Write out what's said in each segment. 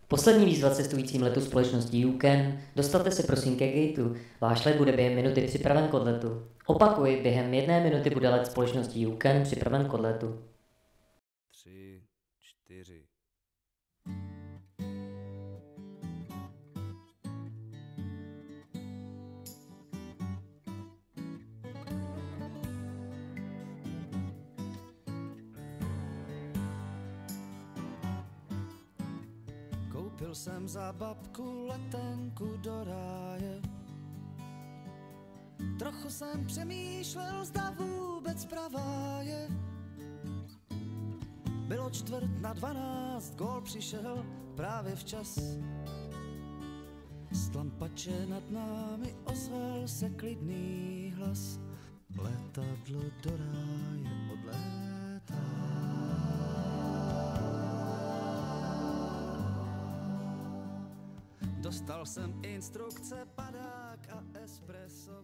Poslední výzva cestujícím letu společnosti UCAN. Dostavte se prosím ke gateu. Váš let bude během minuty připraven k odletu. Opakuji, během 1 minuty bude let společnosti UCAN připraven k odletu. 3, 4. Koupil jsem za babku letenku do ráje. Trochu jsem přemýšlel, zda vůbec pravá je. Bylo 11:45, gól přišel právě včas. Z tlampače nad námi ozval se klidný hlas. Letadlo do ráje odlétá. Dostal jsem instrukce, padák a espresso.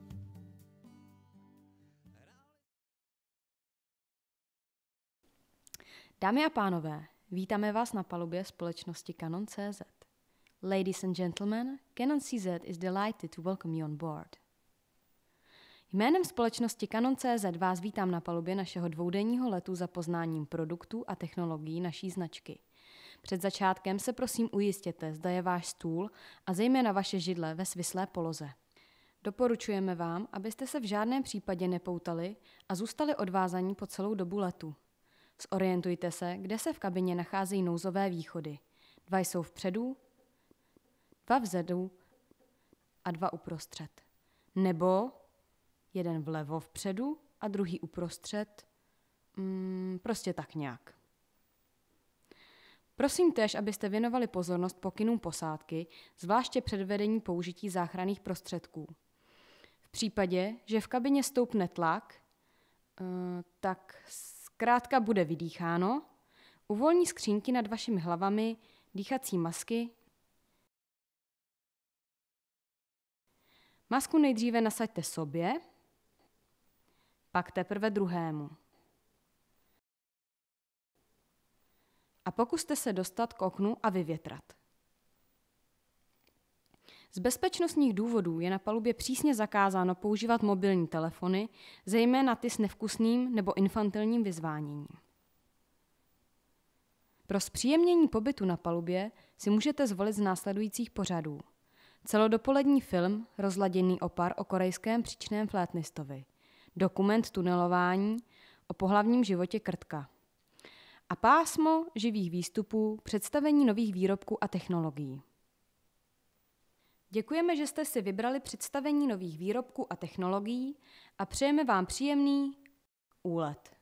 Dámy a pánové, vítáme vás na palubě společnosti Canon.cz. Ladies and gentlemen, Canon.cz is delighted to welcome you on board. Jménem společnosti Canon.cz vás vítám na palubě našeho dvoudenního letu za poznáním produktů a technologií naší značky. Před začátkem se prosím ujistěte, zda je váš stůl a zejména vaše židle ve svislé poloze. Doporučujeme vám, abyste se v žádném případě nepoutali a zůstali odvázaní po celou dobu letu. Zorientujte se, kde se v kabině nacházejí nouzové východy. 2 jsou vpředu, 2 vzadu a 2 uprostřed. Nebo 1 vlevo vpředu a druhý uprostřed. Prostě tak nějak. Prosím též, abyste věnovali pozornost pokynům posádky, zvláště před vedením použití záchranných prostředků. V případě, že v kabině stoupne tlak, tak zkrátka bude vydýcháno, uvolní skřínky nad vašimi hlavami, dýchací masky. Masku nejdříve nasaďte sobě, pak teprve druhému. A pokuste se dostat k oknu a vyvětrat. Z bezpečnostních důvodů je na palubě přísně zakázáno používat mobilní telefony, zejména ty s nevkusným nebo infantilním vyzváněním. Pro zpříjemnění pobytu na palubě si můžete zvolit z následujících pořadů. Celodopolední film Rozladěný opar o korejském příčném flétnistovi, dokument tunelování o pohlavním životě krtka a pásmo živých výstupů představení nových výrobků a technologií. Děkujeme, že jste si vybrali představení nových výrobků a technologií a přejeme vám příjemný úlet.